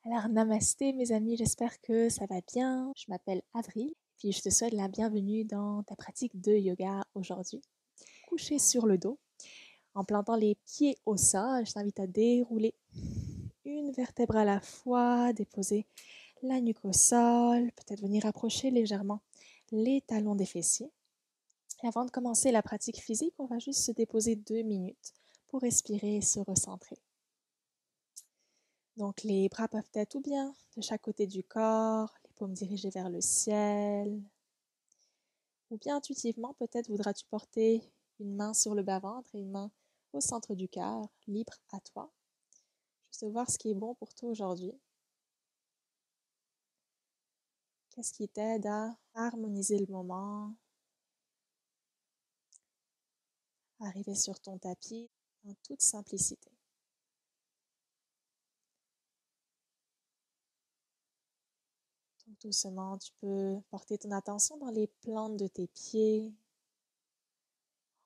Alors, namasté mes amis, j'espère que ça va bien. Je m'appelle Avril, puis je te souhaite la bienvenue dans ta pratique de yoga aujourd'hui. Couché sur le dos, en plantant les pieds au sol, je t'invite à dérouler une vertèbre à la fois, déposer la nuque au sol, peut-être venir approcher légèrement les talons des fessiers. Et avant de commencer la pratique physique, on va juste se déposer 2 minutes pour respirer et se recentrer. Donc les bras peuvent être ou bien de chaque côté du corps, les paumes dirigées vers le ciel, ou bien intuitivement, peut-être voudras-tu porter une main sur le bas-ventre et une main au centre du cœur, libre à toi. Juste voir ce qui est bon pour toi aujourd'hui. Qu'est-ce qui t'aide à harmoniser le moment, arriver sur ton tapis en toute simplicité. Donc doucement, tu peux porter ton attention dans les plantes de tes pieds,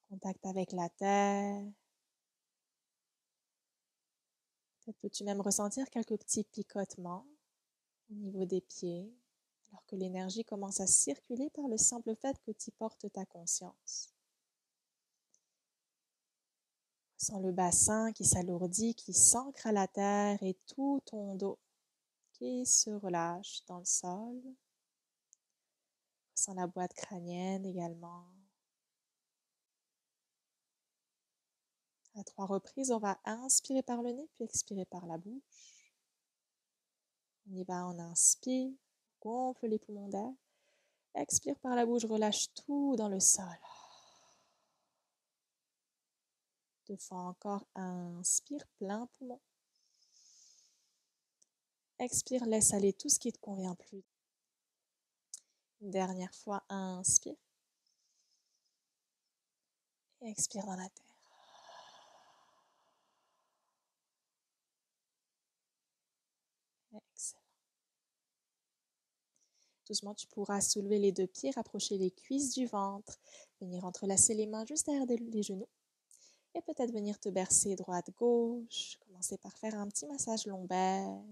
en contact avec la terre. Peut-être peux-tu même ressentir quelques petits picotements au niveau des pieds, alors que l'énergie commence à circuler par le simple fait que tu portes ta conscience. Sens le bassin qui s'alourdit, qui s'ancre à la terre et tout ton dos qui se relâche dans le sol. Sens la boîte crânienne également. À 3 reprises, on va inspirer par le nez puis expirer par la bouche. On y va, on inspire, gonfle les poumons d'air. Expire par la bouche, relâche tout dans le sol. 2 fois encore, inspire plein poumon. Expire, laisse aller tout ce qui ne te convient plus. Une dernière fois, inspire. Et expire dans la terre. Excellent. Doucement, tu pourras soulever les 2 pieds, rapprocher les cuisses du ventre, venir entrelacer les mains juste derrière les genoux. Et peut-être venir te bercer droite-gauche. Commencer par faire un petit massage lombaire,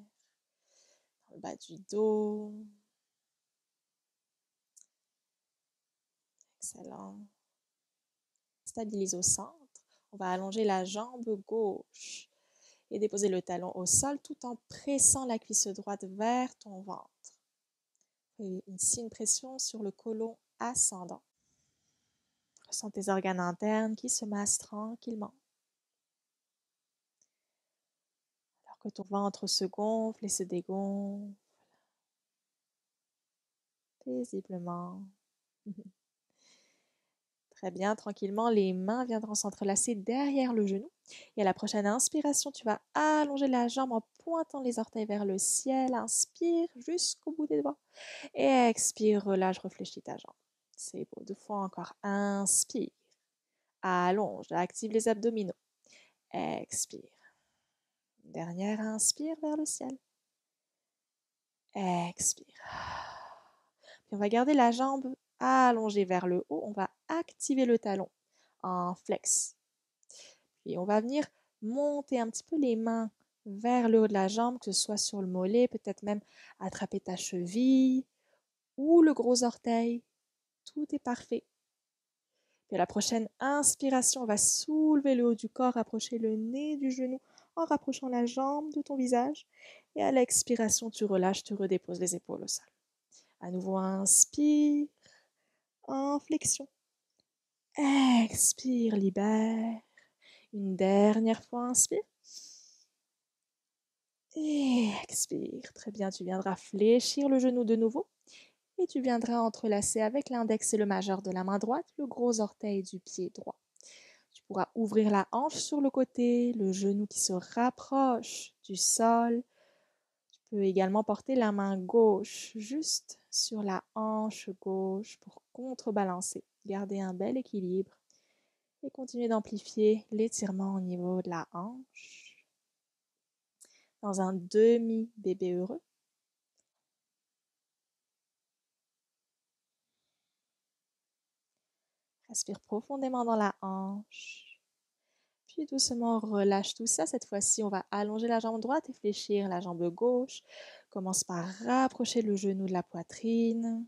dans le bas du dos. Excellent. Stabilise au centre. On va allonger la jambe gauche et déposer le talon au sol tout en pressant la cuisse droite vers ton ventre. Et ici, une pression sur le côlon ascendant. Ressens tes organes internes qui se massent tranquillement. Alors que ton ventre se gonfle et se dégonfle paisiblement. Très bien, tranquillement, les mains viendront s'entrelacer derrière le genou. Et à la prochaine inspiration, tu vas allonger la jambe en pointant les orteils vers le ciel. Inspire jusqu'au bout des doigts. Et expire, relâche, réfléchis ta jambe. C'est beau. 2 fois encore. Inspire. Allonge, active les abdominaux. Expire. Dernière, inspire vers le ciel. Expire. Puis on va garder la jambe allongée vers le haut. On va activer le talon en flex. Puis on va venir monter un petit peu les mains vers le haut de la jambe, que ce soit sur le mollet, peut-être même attraper ta cheville ou le gros orteil. Tout est parfait. Puis à la prochaine inspiration, on va soulever le haut du corps, rapprocher le nez du genou en rapprochant la jambe de ton visage. Et à l'expiration, tu relâches, tu redéposes les épaules au sol. À nouveau, inspire, en flexion. Expire, libère. Une dernière fois, inspire. Et expire. Très bien, tu viendras fléchir le genou de nouveau. Et tu viendras entrelacer avec l'index et le majeur de la main droite le gros orteil du pied droit. Tu pourras ouvrir la hanche sur le côté, le genou qui se rapproche du sol. Tu peux également porter la main gauche juste sur la hanche gauche pour contrebalancer. Garder un bel équilibre et continuer d'amplifier l'étirement au niveau de la hanche. Dans un demi-bébé heureux. Respire profondément dans la hanche. Puis doucement, relâche tout ça. Cette fois-ci, on va allonger la jambe droite et fléchir la jambe gauche. Commence par rapprocher le genou de la poitrine.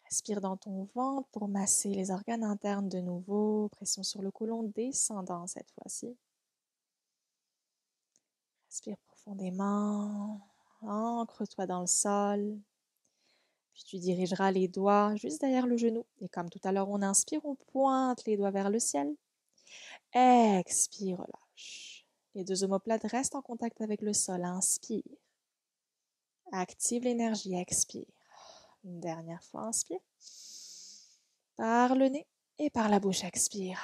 Respire dans ton ventre pour masser les organes internes de nouveau. Pression sur le côlon descendant cette fois-ci. Respire profondément. Ancre-toi dans le sol. Puis tu dirigeras les doigts juste derrière le genou. Et comme tout à l'heure, on inspire, on pointe les doigts vers le ciel. Expire, relâche. Les deux omoplates restent en contact avec le sol. Inspire. Active l'énergie. Expire. Une dernière fois, inspire. Par le nez et par la bouche, expire.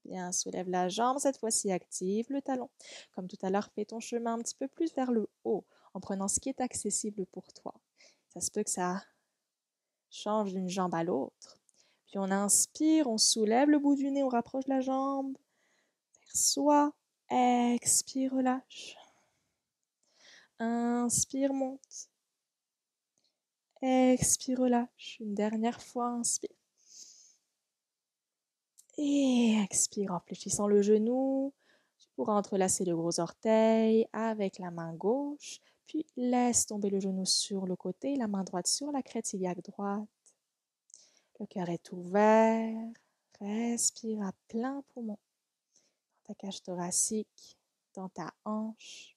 Bien, soulève la jambe. Cette fois-ci, active le talon. Comme tout à l'heure, fais ton chemin un petit peu plus vers le haut en prenant ce qui est accessible pour toi. Ça se peut que ça change d'une jambe à l'autre. Puis on inspire, on soulève le bout du nez, on rapproche la jambe vers soi. Expire, relâche. Inspire, monte. Expire, relâche. Une dernière fois, inspire. Et expire en fléchissant le genou. Tu pourras entrelacer le gros orteil avec la main gauche. Puis laisse tomber le genou sur le côté, la main droite sur la crête iliaque droite. Le cœur est ouvert. Respire à plein poumon. Dans ta cage thoracique, dans ta hanche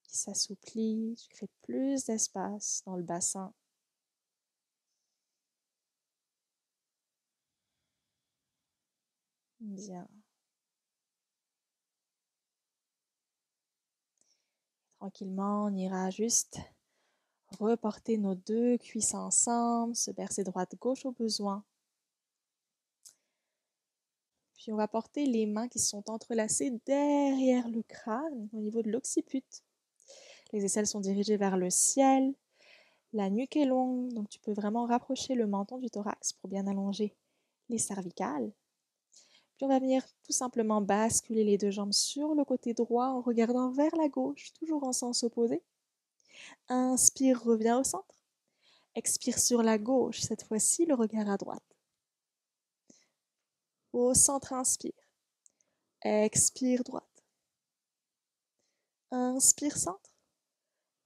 qui s'assouplit. Tu crées plus d'espace dans le bassin. Bien. Tranquillement, on ira juste reporter nos deux cuisses ensemble, se bercer droite-gauche au besoin. Puis on va porter les mains qui sont entrelacées derrière le crâne, au niveau de l'occiput. Les aisselles sont dirigées vers le ciel. La nuque est longue, donc tu peux vraiment rapprocher le menton du thorax pour bien allonger les cervicales. Puis on va venir tout simplement basculer les deux jambes sur le côté droit en regardant vers la gauche, toujours en sens opposé. Inspire, reviens au centre. Expire sur la gauche, cette fois-ci le regard à droite. Au centre, inspire. Expire droite. Inspire centre.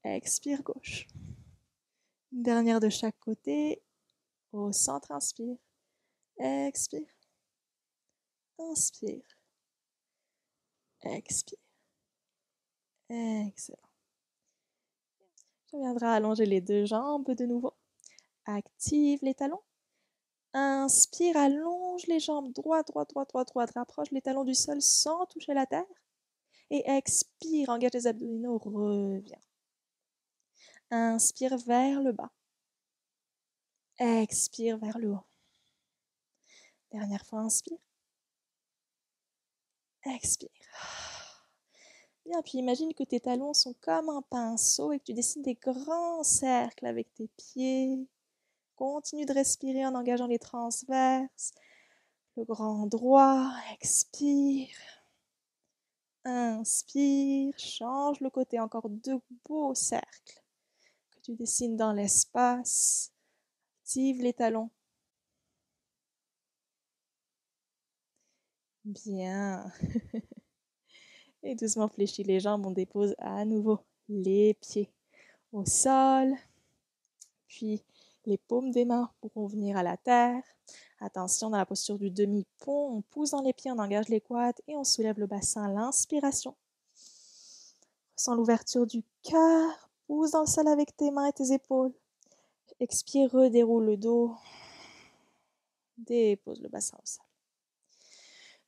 Expire gauche. Une dernière de chaque côté. Au centre, inspire. Expire. Inspire. Expire. Excellent. Tu viendras allonger les deux jambes de nouveau. Active les talons. Inspire, allonge les jambes. Droite, droite, droite, droite, droite. Rapproche les talons du sol sans toucher la terre. Et expire, engage les abdominaux, reviens. Inspire vers le bas. Expire vers le haut. Dernière fois, inspire. Expire. Bien, puis imagine que tes talons sont comme un pinceau et que tu dessines des grands cercles avec tes pieds. Continue de respirer en engageant les transverses. Le grand droit, expire. Inspire, change le côté, encore deux beaux cercles que tu dessines dans l'espace. Active les talons. Bien. Et doucement fléchis les jambes, on dépose à nouveau les pieds au sol. Puis les paumes des mains pourront venir à la terre. Attention, dans la posture du demi-pont, on pousse dans les pieds, on engage les quads et on soulève le bassin à l'inspiration. Ressens l'ouverture du cœur. Pousse dans le sol avec tes mains et tes épaules. Expire, redéroule le dos. Dépose le bassin au sol.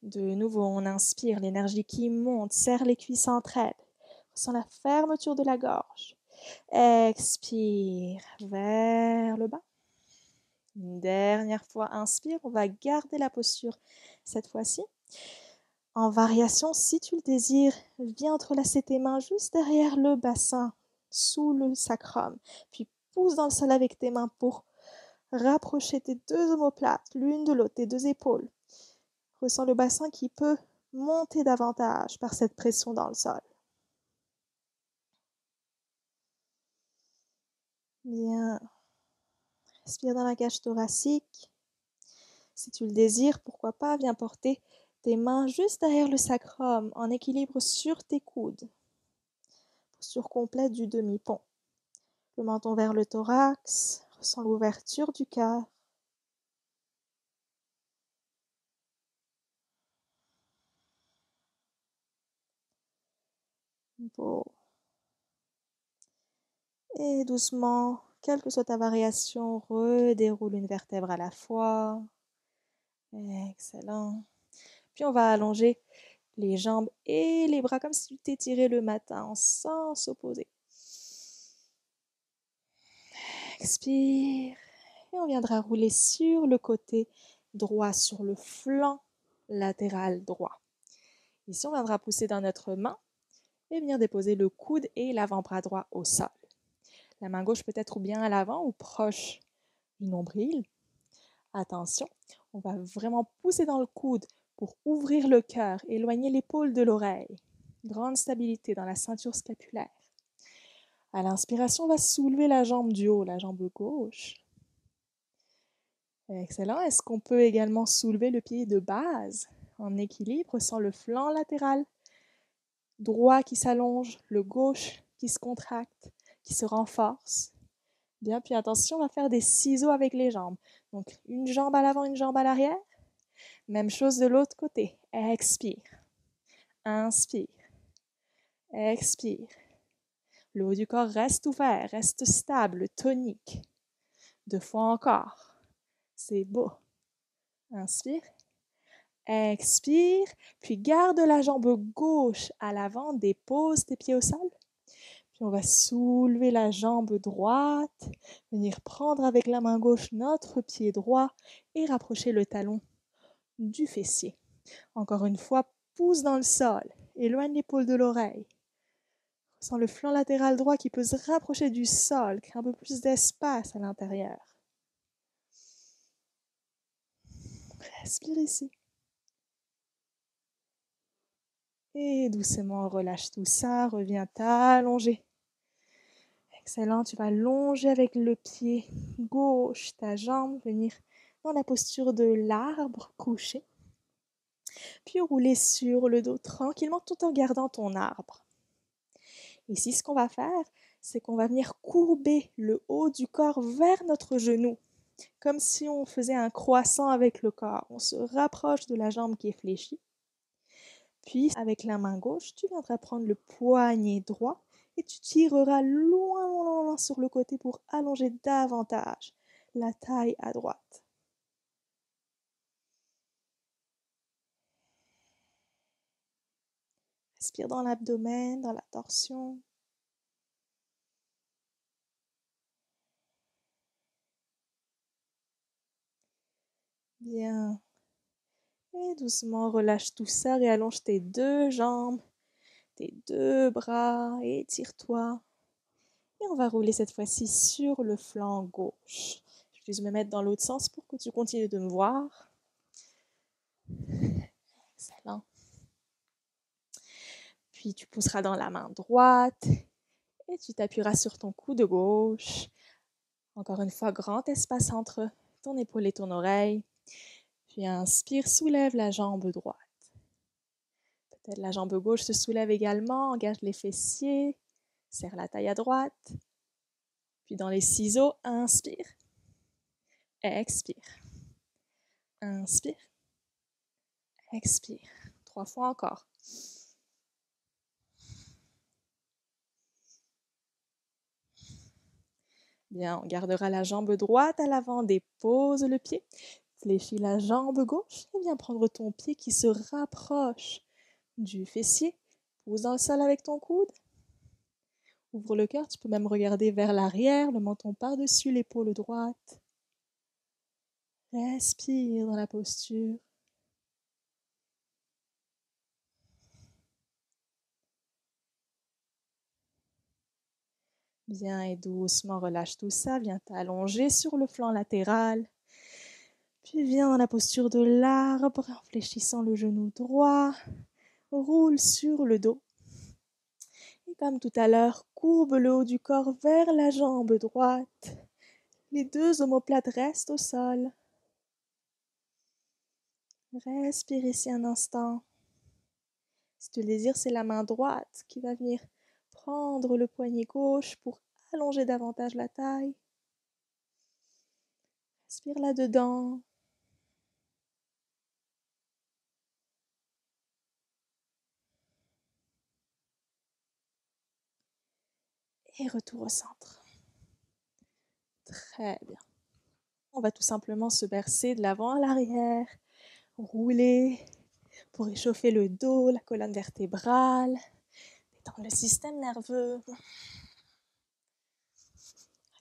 De nouveau, on inspire, l'énergie qui monte, serre les cuisses entre elles. Ressens la fermeture de la gorge. Expire vers le bas. Une dernière fois, inspire. On va garder la posture cette fois-ci. En variation, si tu le désires, viens entrelacer tes mains juste derrière le bassin, sous le sacrum. Puis pousse dans le sol avec tes mains pour rapprocher tes deux omoplates, l'une de l'autre, tes deux épaules. Ressens le bassin qui peut monter davantage par cette pression dans le sol. Bien. Respire dans la cage thoracique. Si tu le désires, pourquoi pas, viens porter Tes mains juste derrière le sacrum, en équilibre sur tes coudes. Posture complète du demi-pont. Le menton vers le thorax, ressens l'ouverture du cœur. Beau. Et doucement, quelle que soit ta variation, redéroule une vertèbre à la fois. Excellent. Puis on va allonger les jambes et les bras comme si tu t'étirais le matin en sens opposé. Expire. Et on viendra rouler sur le côté droit, sur le flanc latéral droit. Ici, on viendra pousser dans notre main et venir déposer le coude et l'avant-bras droit au sol. La main gauche peut être ou bien à l'avant ou proche du nombril. Attention, on va vraiment pousser dans le coude pour ouvrir le cœur, éloigner l'épaule de l'oreille. Grande stabilité dans la ceinture scapulaire. À l'inspiration, on va soulever la jambe du haut, la jambe gauche. Excellent. Est-ce qu'on peut également soulever le pied de base en équilibre sans le flanc latéral droit qui s'allonge, le gauche qui se contracte, qui se renforce. Bien, puis attention, on va faire des ciseaux avec les jambes. Donc, une jambe à l'avant, une jambe à l'arrière. Même chose de l'autre côté. Expire. Inspire. Expire. Le haut du corps reste ouvert, reste stable, tonique. 2 fois encore. C'est beau. Inspire. Expire. Puis garde la jambe gauche à l'avant, dépose tes pieds au sol. Puis on va soulever la jambe droite, venir prendre avec la main gauche notre pied droit et rapprocher le talon du fessier. Encore une fois, pousse dans le sol, éloigne l'épaule de l'oreille. Ressens le flanc latéral droit qui peut se rapprocher du sol, créer un peu plus d'espace à l'intérieur. Respire ici. Et doucement, relâche tout ça, reviens t'allonger. Excellent, tu vas longer avec le pied gauche, ta jambe, venir dans la posture de l'arbre couché. Puis rouler sur le dos tranquillement tout en gardant ton arbre. Ici, ce qu'on va faire, c'est qu'on va venir courber le haut du corps vers notre genou, comme si on faisait un croissant avec le corps. On se rapproche de la jambe qui est fléchie. Puis, avec la main gauche, tu viendras prendre le poignet droit et tu tireras loin, loin, loin sur le côté pour allonger davantage la taille à droite. Respire dans l'abdomen, dans la torsion. Bien. Et doucement, relâche tout ça, réallonge tes 2 jambes, tes 2 bras, étire-toi. Et on va rouler cette fois-ci sur le flanc gauche. Je vais me mettre dans l'autre sens pour que tu continues de me voir. Excellent. Puis tu pousseras dans la main droite et tu t'appuieras sur ton coude gauche. Encore une fois, grand espace entre ton épaule et ton oreille. Puis inspire, soulève la jambe droite. Peut-être la jambe gauche se soulève également, engage les fessiers, serre la taille à droite. Puis dans les ciseaux, inspire, expire. Inspire, expire. 3 fois encore. Bien, on gardera la jambe droite à l'avant, dépose le pied, fléchis la jambe gauche et viens prendre ton pied qui se rapproche du fessier. Pousse dans le sol avec ton coude. Ouvre le cœur, tu peux même regarder vers l'arrière, le menton par-dessus l'épaule droite. Respire dans la posture. Bien et doucement relâche tout ça, viens t'allonger sur le flanc latéral. Puis viens dans la posture de l'arbre, en fléchissant le genou droit. Roule sur le dos. Et comme tout à l'heure, courbe le haut du corps vers la jambe droite. Les 2 omoplates restent au sol. Respire ici un instant. Si tu le désires, c'est la main droite qui va venir prendre le poignet gauche pour allonger davantage la taille. Respire là-dedans. Et retour au centre. Très bien. On va tout simplement se bercer de l'avant à l'arrière, rouler pour réchauffer le dos, la colonne vertébrale, détendre le système nerveux. À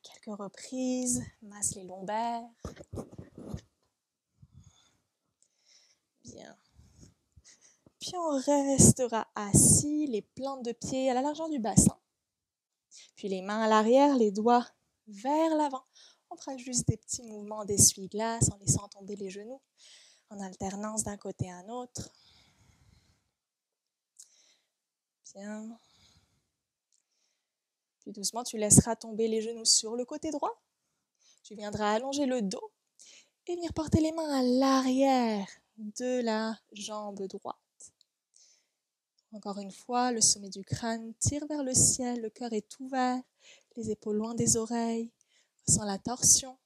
quelques reprises, masse les lombaires. Bien. Puis on restera assis, les plantes de pied à la largeur du bassin. Puis les mains à l'arrière, les doigts vers l'avant. On fera juste des petits mouvements d'essuie-glace en laissant tomber les genoux en alternance d'un côté à un autre. Bien. Puis doucement, tu laisseras tomber les genoux sur le côté droit. Tu viendras allonger le dos et venir porter les mains à l'arrière de la jambe droite. Encore une fois, le sommet du crâne tire vers le ciel, le cœur est ouvert, les épaules loin des oreilles. Ressens la torsion.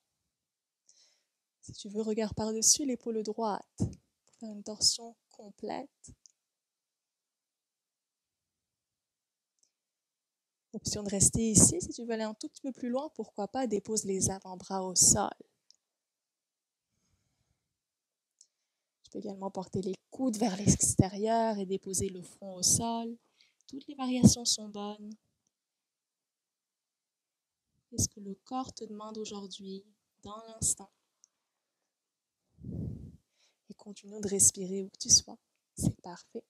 Si tu veux, regarde par-dessus l'épaule droite pour faire une torsion complète. Option de rester ici. Si tu veux aller un tout petit peu plus loin, pourquoi pas, dépose les avant-bras au sol. Tu peux également porter les coudes vers l'extérieur et déposer le front au sol. Toutes les variations sont bonnes. Qu'est-ce que le corps te demande aujourd'hui, dans l'instant? Et continue de respirer où que tu sois. C'est parfait.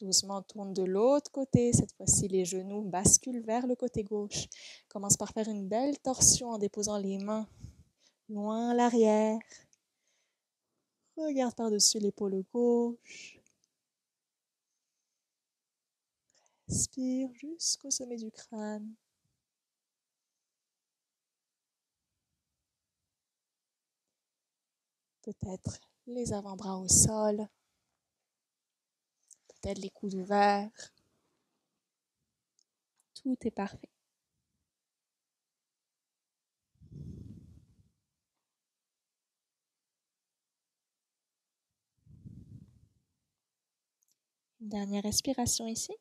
Doucement, tourne de l'autre côté. Cette fois-ci, les genoux basculent vers le côté gauche. Commence par faire une belle torsion en déposant les mains loin à l'arrière. Regarde par-dessus l'épaule gauche. Respire jusqu'au sommet du crâne. Peut-être les avant-bras au sol. Peut-être les coudes ouverts. Tout est parfait. Une dernière respiration ici.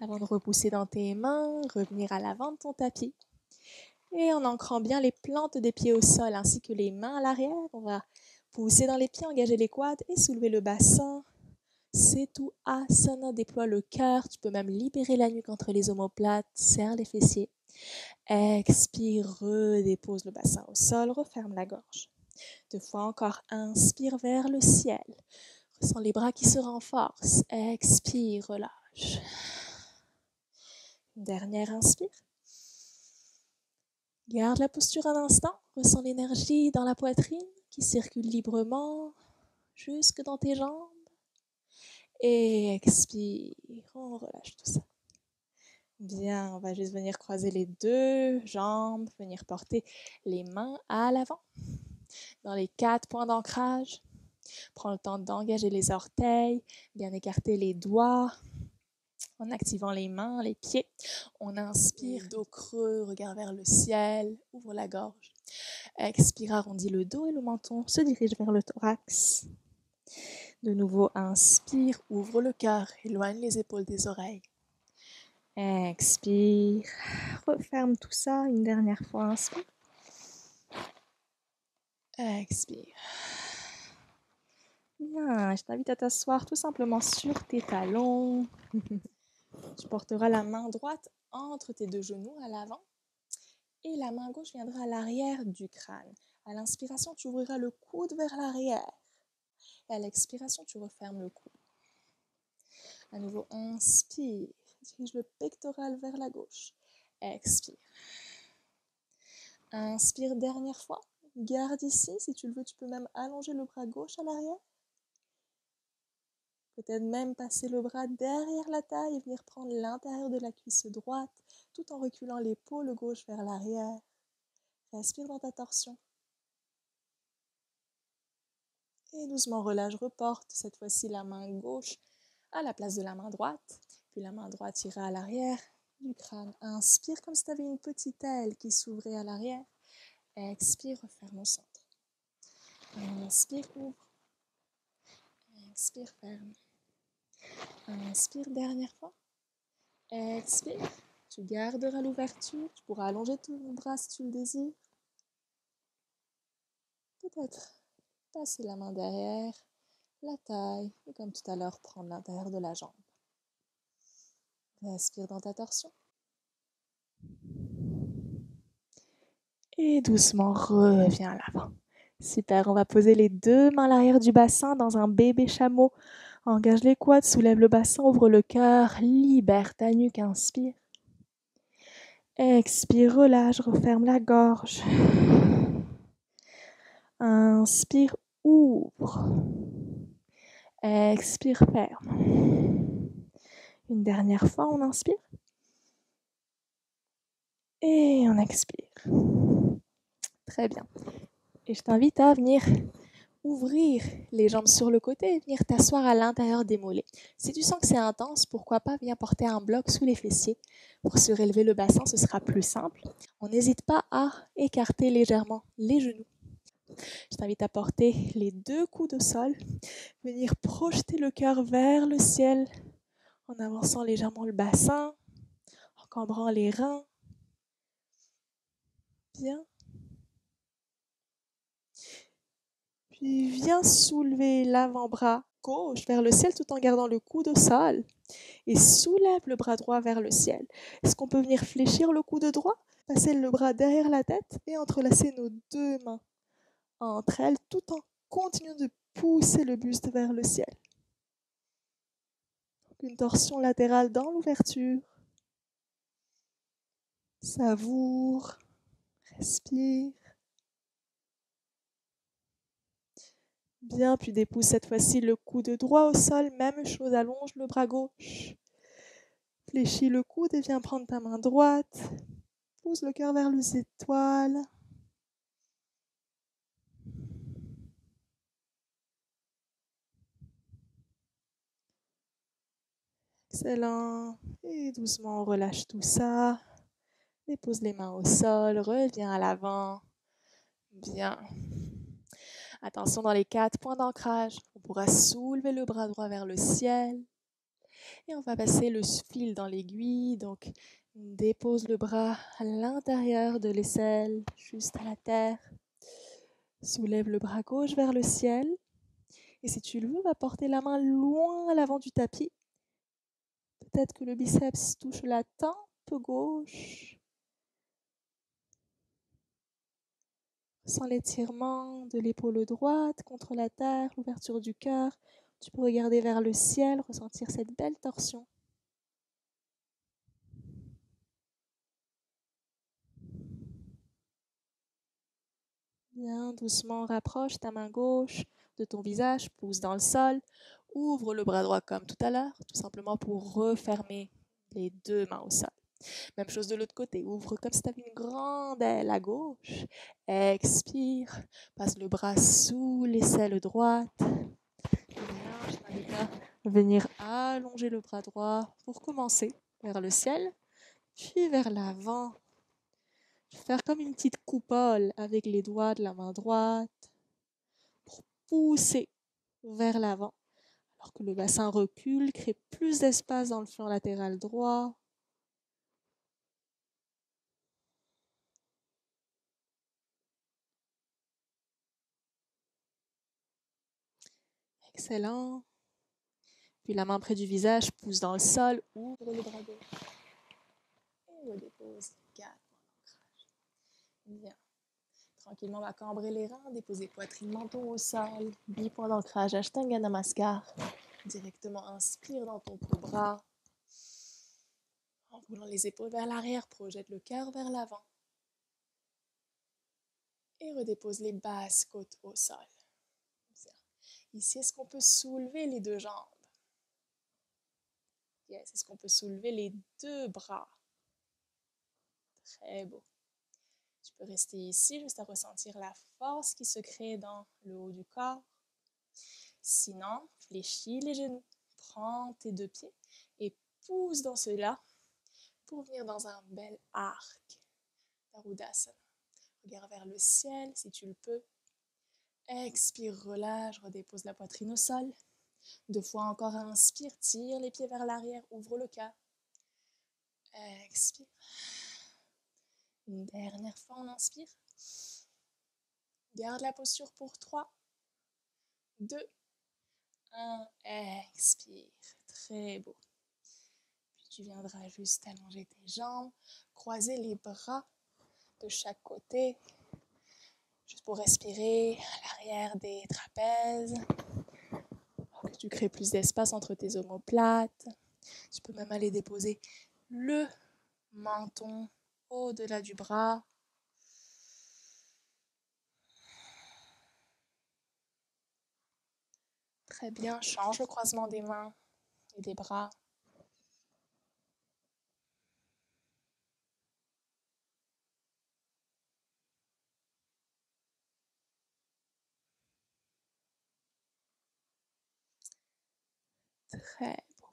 Avant de repousser dans tes mains, revenir à l'avant de ton tapis. Et en ancrant bien les plantes des pieds au sol ainsi que les mains à l'arrière, on va pousser dans les pieds, engager les quads et soulever le bassin. C'est tout asana, déploie le cœur. Tu peux même libérer la nuque entre les omoplates, serre les fessiers. Expire, redépose le bassin au sol, referme la gorge. 2 fois encore, inspire vers le ciel. Ressens les bras qui se renforcent. Expire, relâche. Dernière inspire. Garde la posture un instant. Ressens l'énergie dans la poitrine qui circule librement jusque dans tes jambes. Et expire. On relâche tout ça. Bien, on va juste venir croiser les 2 jambes, venir porter les mains à l'avant. Dans les 4 points d'ancrage, prends le temps d'engager les orteils, bien écarter les doigts, en activant les mains, les pieds. On inspire, dos creux, regard vers le ciel, ouvre la gorge. Expire, arrondis le dos et le menton se dirige vers le thorax. De nouveau, inspire, ouvre le cœur, éloigne les épaules des oreilles. Expire, referme tout ça une dernière fois, inspire. Expire. Bien, je t'invite à t'asseoir tout simplement sur tes talons. Tu porteras la main droite entre tes 2 genoux à l'avant et la main gauche viendra à l'arrière du crâne. À l'inspiration, tu ouvriras le coude vers l'arrière. Et à l'expiration, tu refermes le coude. À nouveau, inspire. Dirige le pectoral vers la gauche. Expire. Inspire, dernière fois. Garde ici. Si tu le veux, tu peux même allonger le bras gauche à l'arrière. Peut-être même passer le bras derrière la taille et venir prendre l'intérieur de la cuisse droite tout en reculant l'épaule gauche vers l'arrière. Respire dans ta torsion. Et doucement relâche, reporte cette fois-ci la main gauche à la place de la main droite. Puis la main droite ira à l'arrière du crâne. Inspire comme si tu avais une petite aile qui s'ouvrait à l'arrière. Expire, referme au centre. Inspire, ouvre. Expire, ferme. Inspire, dernière fois. Expire. Tu garderas l'ouverture. Tu pourras allonger ton bras si tu le désires. Peut-être passer la main derrière la taille et comme tout à l'heure, prendre l'intérieur de la jambe. Respire dans ta torsion. Et doucement, reviens à l'avant. Super, on va poser les deux mains à l'arrière du bassin dans un bébé chameau. Engage les quads, soulève le bassin, ouvre le cœur, libère ta nuque, inspire. Expire, relâche, referme la gorge. Inspire, ouvre. Expire, ferme. Une dernière fois, on inspire. Et on expire. Très bien. Et je t'invite à venir ouvrir les jambes sur le côté et venir t'asseoir à l'intérieur des mollets. Si tu sens que c'est intense, pourquoi pas viens porter un bloc sous les fessiers. Pour surélever le bassin, ce sera plus simple. On n'hésite pas à écarter légèrement les genoux. Je t'invite à porter les deux coudes au sol, venir projeter le cœur vers le ciel en avançant légèrement le bassin, en cambrant les reins. Bien. Puis viens soulever l'avant-bras gauche vers le ciel tout en gardant le coude au sol. Et soulève le bras droit vers le ciel. Est-ce qu'on peut venir fléchir le coude droit, passer le bras derrière la tête et entrelacer nos deux mains entre elles tout en continuant de pousser le buste vers le ciel. Une torsion latérale dans l'ouverture. Savoure. Respire. Bien, puis dépousse cette fois-ci le coude droit au sol. Même chose, allonge le bras gauche. Fléchis le coude et viens prendre ta main droite. Pousse le cœur vers les étoiles. Excellent. Et doucement, on relâche tout ça. Dépose les mains au sol. Reviens à l'avant. Bien. Attention dans les 4 points d'ancrage. On pourra soulever le bras droit vers le ciel. Et on va passer le fil dans l'aiguille. Donc, dépose le bras à l'intérieur de l'aisselle, juste à la terre. Soulève le bras gauche vers le ciel. Et si tu le veux, va porter la main loin à l'avant du tapis. Peut-être que le biceps touche la tempe gauche. Sans l'étirement de l'épaule droite contre la terre, l'ouverture du cœur. Tu peux regarder vers le ciel, ressentir cette belle torsion. Bien, doucement, rapproche ta main gauche de ton visage, pousse dans le sol. Ouvre le bras droit comme tout à l'heure, tout simplement pour refermer les deux mains au sol. Même chose de l'autre côté, ouvre comme si tu avais une grande aile à gauche. Expire, passe le bras sous l'aisselle droite. Bien, je t'invite à venir allonger le bras droit pour commencer vers le ciel, puis vers l'avant. Faire comme une petite coupole avec les doigts de la main droite pour pousser vers l'avant. Alors que le bassin recule, crée plus d'espace dans le flanc latéral droit. Excellent. Puis la main près du visage, pousse dans le sol, ouvre le bras gauche. Et redépose. 4 points d'ancrage. Bien. Tranquillement, on va cambrer les reins, déposer poitrine, menton au sol. 8 points d'ancrage, Ashtanga Namaskar. Directement inspire dans ton bras. En roulant les épaules vers l'arrière, projette le cœur vers l'avant. Et redépose les basses côtes au sol. Ici, est-ce qu'on peut soulever les deux jambes? Yes. Est-ce qu'on peut soulever les deux bras? Très beau. Tu peux rester ici juste à ressentir la force qui se crée dans le haut du corps. Sinon, fléchis les genoux. Prends tes deux pieds et pousse dans ceux-là pour venir dans un bel arc. Tarudasana. Regarde vers le ciel si tu le peux. Expire, relâche, redépose la poitrine au sol. 2 fois encore, inspire, tire les pieds vers l'arrière, ouvre le cœur. Expire. Une dernière fois, on inspire. Garde la posture pour 3, 2, 1. Expire. Très beau. Puis tu viendras juste allonger tes jambes, croiser les bras de chaque côté, juste pour respirer à l'arrière des trapèzes, pour que tu crées plus d'espace entre tes omoplates. Tu peux même aller déposer le menton au-delà du bras. Très bien, change le croisement des mains et des bras. Très beau.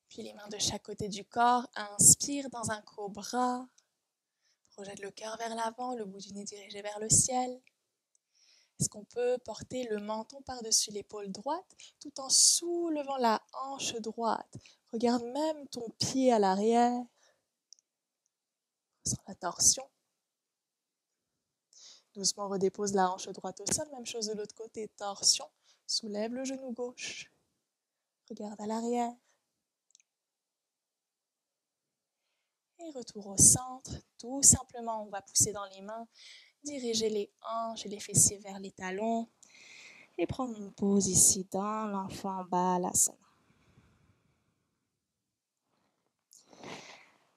Puis les mains de chaque côté du corps, inspire dans un cobra. Projette le cœur vers l'avant, le bout du nez dirigé vers le ciel. Est-ce qu'on peut porter le menton par-dessus l'épaule droite tout en soulevant la hanche droite? Regarde même ton pied à l'arrière. Ressens la torsion. Doucement redépose la hanche droite au sol. Même chose de l'autre côté, torsion. Soulève le genou gauche. Regarde à l'arrière. Et retour au centre. Tout simplement, on va pousser dans les mains, diriger les hanches et les fessiers vers les talons et prendre une pause ici dans l'enfant Balasana.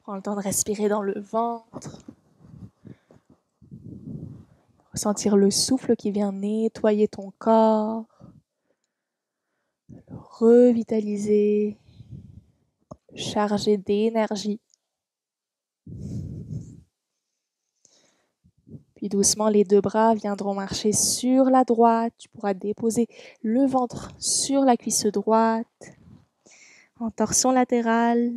Prends le temps de respirer dans le ventre. Ressentir le souffle qui vient nettoyer ton corps. Le revitaliser. Charger d'énergie. Puis doucement, les 2 bras viendront marcher sur la droite. Tu pourras déposer le ventre sur la cuisse droite. En torsion latérale.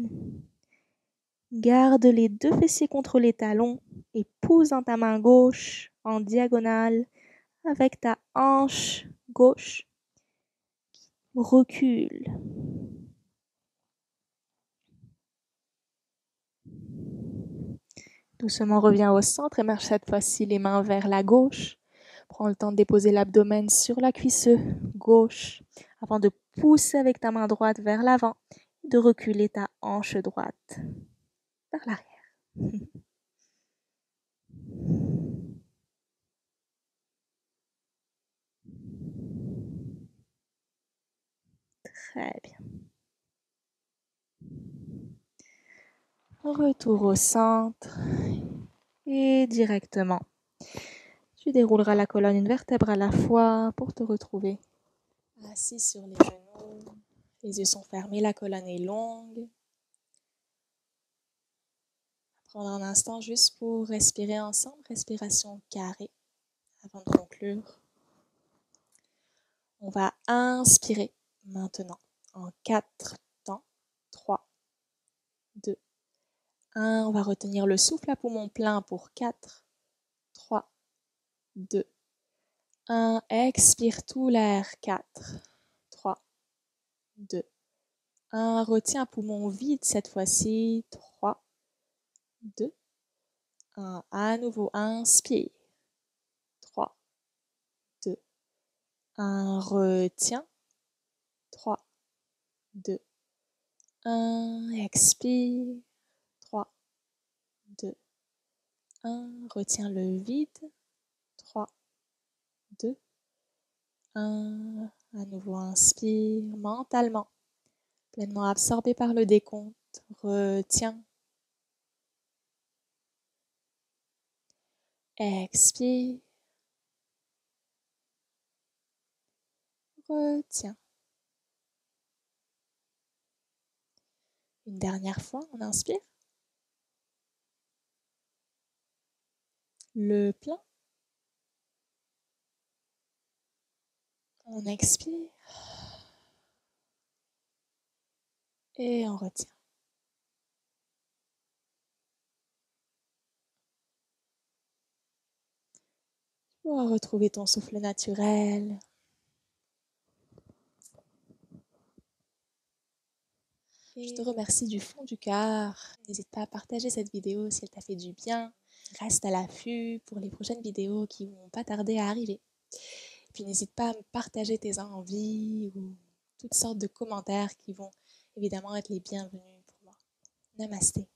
Garde les 2 fessiers contre les talons et pousse dans ta main gauche en diagonale avec ta hanche gauche. Recule. Doucement reviens au centre et marche cette fois-ci les mains vers la gauche. Prends le temps de déposer l'abdomen sur la cuisse gauche avant de pousser avec ta main droite vers l'avant et de reculer ta hanche droite vers l'arrière. Très bien. Retour au centre et directement. Tu dérouleras la colonne une vertèbre à la fois pour te retrouver assis sur les genoux. Les yeux sont fermés, la colonne est longue. Prendre un instant juste pour respirer ensemble, respiration carrée avant de conclure. On va inspirer maintenant en 4 temps. 3, 2, 1. On va retenir le souffle à poumon plein pour 4, 3, 2, 1. Expire tout l'air. 4, 3, 2, 1. Retiens poumon vide cette fois-ci. 3, 2, 1. À nouveau, inspire. 3, 2, 1. Retiens. 3, 2, 1. Expire. 3, 2, 1. Retiens le vide. 3, 2, 1. À nouveau, inspire mentalement. Pleinement absorbé par le décompte. Retiens. Expire. Retiens. Une dernière fois, on inspire. Le plein. On expire et on retient. Tu vas retrouver ton souffle naturel. Je te remercie du fond du cœur. N'hésite pas à partager cette vidéo si elle t'a fait du bien. Reste à l'affût pour les prochaines vidéos qui vont pas tarder à arriver. Et puis n'hésite pas à me partager tes envies ou toutes sortes de commentaires qui vont évidemment être les bienvenus pour moi. Namasté.